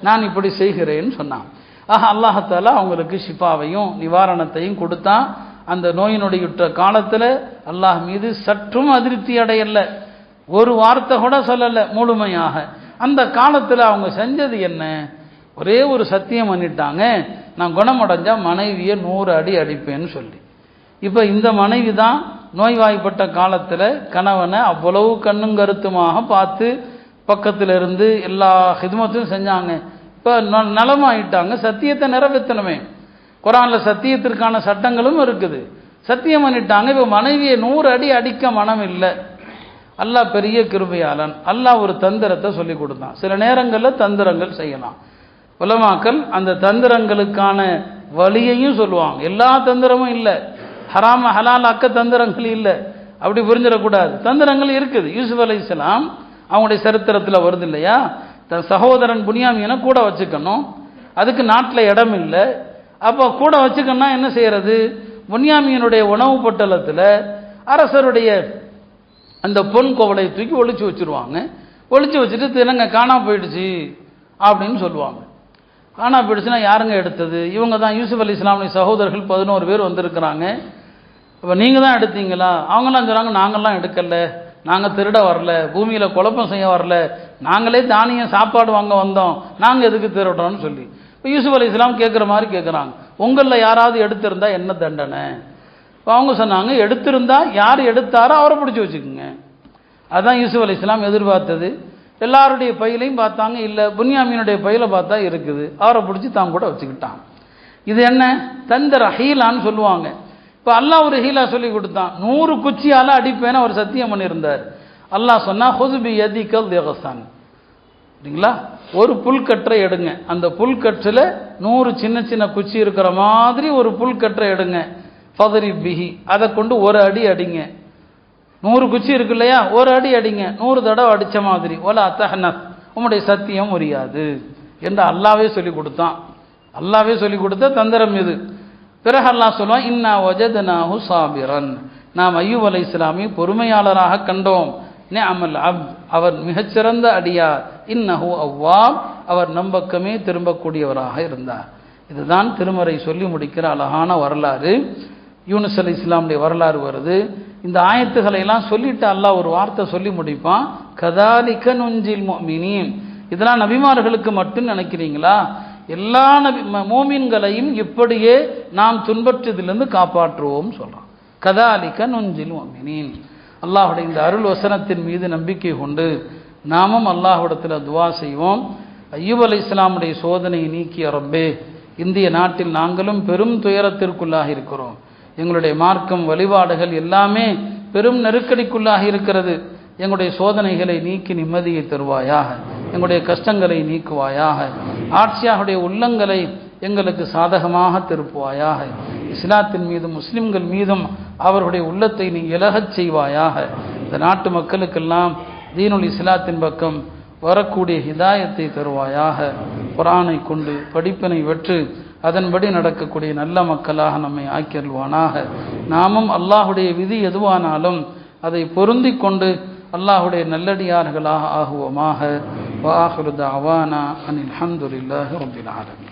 நான் இப்படி செய்கிறேன்னு சொன்னான். அல்லாஹ் தஆலா அவங்களுக்கு ஷிஃபாவையும் நிவாரணத்தையும் கொடுத்தான். அந்த நோயினுடைய காலத்தில் அல்லாஹ் மீது சற்றும் அதிருப்தி அடையல, ஒரு வார்த்தை கூட சொல்லலை முழுமையாக. அந்த காலத்தில் அவங்க செஞ்சது என்ன, ஒரே ஒரு சத்தியம் பண்ணிட்டாங்க, நான் குணமடைஞ்சா மனைவியை 100 அடி அடிப்பேன்னு சொல்லி. இப்போ இந்த மனைவி தான் நோய்வாய்ப்பட்ட காலத்தில் கணவனை அவ்வளவு கண்ணும் கருத்துமாக பார்த்து பக்கத்தில் இருந்து எல்லா ஹிதமத்தையும் செஞ்சாங்க. இப்போ நலமாயிட்டாங்க, சத்தியத்தை நிறைவேற்றணுமே. குர்ஆனில் சத்தியத்திற்கான சட்டங்களும் இருக்குது, சத்தியம் பண்ணிட்டாங்க. இப்போ மனைவியை 100 அடி அடிக்க மனம் இல்லை. அல்லாஹ் பெரிய கிருபையாளன், அல்லாஹ் ஒரு தந்திரத்தை சொல்லி கொடுத்தான். சில நேரங்களில் தந்திரங்கள் செய்யலாம். உலமாக்கள் அந்த தந்திரங்களுக்கான வழியையும் சொல்லுவாங்க. எல்லா தந்திரமும் இல்லை, ஹராம ஹலாலாக்க தந்திரங்கள் இல்லை, அப்படி புரிஞ்சிடக்கூடாது. தந்திரங்கள் இருக்குது. யூசுப் அலைஹிஸ்ஸலாம் அவங்களுடைய சரித்திரத்தில் வருது இல்லையா, தன் சகோதரன் புனியாமீனை கூட வச்சுக்கணும், அதுக்கு நாட்டில் இடம் இல்லை. அப்போ கூட வச்சுக்கணும்னா என்ன செய்யறது? புனியாமீனுடைய உணவு பட்டலத்தில் அரசருடைய அந்த பொன் கோவலை தூக்கி ஒழிச்சு வச்சுருவாங்க. ஒழிச்சு வச்சுட்டு தினங்க காணா போயிடுச்சு அப்படின்னு சொல்லுவாங்க. காணா போயிடுச்சுன்னா யாருங்க எடுத்தது? இவங்க தான், யூசுப் அலைஹிஸ்ஸலாமுடைய சகோதரர்கள் 11 பேர் வந்திருக்கிறாங்க. இப்போ நீங்கள் தான் எடுத்தீங்களா? அவங்களாம் சொல்கிறாங்க, நாங்கள்லாம் எடுக்கலை, நாங்கள் திருட வரல, பூமியில் குழப்பம் செய்ய வரல, நாங்களே தானியம் சாப்பாடு வாங்க வந்தோம், நாங்கள் எதுக்கு திருடுறோம்னு சொல்லி இப்போ யூசுப் அலைஹிஸ்ஸலாம் கேட்குற மாதிரி கேட்குறாங்க, உங்களில் யாராவது எடுத்திருந்தா என்ன தண்டனை? இப்போ அவங்க சொன்னாங்க, எடுத்திருந்தா யார் எடுத்தாரோ அவரை பிடிச்சி வச்சுக்கோங்க. அதுதான் யூசுப் அலைஹிஸ்ஸலாம் எதிர்பார்த்தது. எல்லாருடைய பையிலையும் பார்த்தாங்க, இல்லை, புன்யாமீனுடைய பையில பார்த்தா இருக்குது, அவரை பிடிச்சி தான் கூட வச்சுக்கிட்டான். இது என்ன? தந்திர ஹீலான்னு சொல்லுவாங்க. இப்போ அல்லாஹ் ஒரு ஹீலா சொல்லி கொடுத்தான். 100 குச்சியால் அடிப்பேன்னு அவர் சத்தியம் பண்ணியிருந்தார். அல்லாஹ் சொன்னா ஹுதுபி யதிகல் திகசான், சரிங்களா, ஒரு புல்கற்றை எடுங்க, அந்த புல்கற்றில் 100 சின்ன சின்ன குச்சி இருக்கிற மாதிரி ஒரு புல்கற்றை எடுங்க, ஃபதரி பிஹி, அதை கொண்டு ஒரு அடி அடிங்க. 100 குச்சி இருக்கு இல்லையா, ஒரு அடி அடிங்க, 100 தடவை அடித்த மாதிரி, ஒலா தஹ்னத், உம்முடைய சத்தியம் முறியாது என்று அல்லாவே சொல்லி கொடுத்தான். அல்லாவே சொல்லி கொடுத்த தந்திரம் இது. பிறகு அல்லாஹ் சொல்லுவான், இன்னா வஜதனாஹு சாபிரன், நாம் அய்யூப் அலைஹிஸ்ஸலாமை பொறுமையாளராக கண்டோம். நிஅமல் அப்த், அவர் மிகச்சிறந்த அடியார். இன்னஹு அவ்வாப், அவர் நம்பக்கமே திரும்பக்கூடியவராக இருந்தார். இதுதான் திருமறை சொல்லி முடிக்கிற அழகான வரலாறு. யூனுஸ் அலைஹிஸ்ஸலாமுடைய வரலாறு வருது. இந்த ஆயத்துக்களை எல்லாம் சொல்லிட்டு அல்லாஹ் ஒரு வார்த்தை சொல்லி முடிப்பான், கதாலிக நுஞ்சில் முஃமினீன். இதெல்லாம் நபிமார்களுக்கு மட்டும் நினைக்கிறீங்களா? எல்லா மோமின்களையும் இப்படியே நாம் துன்பற்றதிலிருந்து காப்பாற்றுவோம் சொல்றான். கதாலிக நுஞ்சில் முஃமினீன். அல்லாஹுடைய இந்த அருள் வசனத்தின் மீது நம்பிக்கை கொண்டு நாமும் அல்லாஹ்விடத்தில் துவா செய்வோம். அய்யூப் அலைஹிஸ்ஸலாமுடைய சோதனையை நீக்கிய ரப்பே, இந்திய நாட்டில் நாங்களும் பெரும் துயரத்திற்குள்ளாக இருக்கிறோம். எங்களுடைய மார்க்கம் வழிபாடுகள் எல்லாமே பெரும் நெருக்கடிக்குள்ளாக இருக்கிறது. எங்களுடைய சோதனைகளை நீக்கி நிம்மதியை தருவாயாக, எங்களுடைய கஷ்டங்களை நீக்குவாயாக, ஆட்சியாருடைய உள்ளங்களை எங்களுக்கு சாதகமாக திருப்புவாயாக, இஸ்லாத்தின் மீதும் முஸ்லிம்கள் மீதும் அவர்களுடைய உள்ளத்தை நீ இலகச் செய்வாயாக. இந்த நாட்டு மக்களுக்கெல்லாம் தீனுல் இஸ்லாத்தின் பக்கம் வரக்கூடிய ஹிதாயத்தை தருவாயாக. குர்ஆனை கொண்டு படிப்பினை வெற்று அதன்படி நடக்கக்கூடிய நல்ல மக்களாக நம்மை ஆக்கியல்வானாக. நாமும் அல்லாஹுடைய விதி எதுவானாலும் அதை பொருந்தி கொண்டு அல்லாஹுடைய நல்லடியார்களாக ஆகுவோமாக. வ ஆகிரு தஅவானா அனில் ஹம்துலில்லாஹி ரப்பில் ஆலமீன்.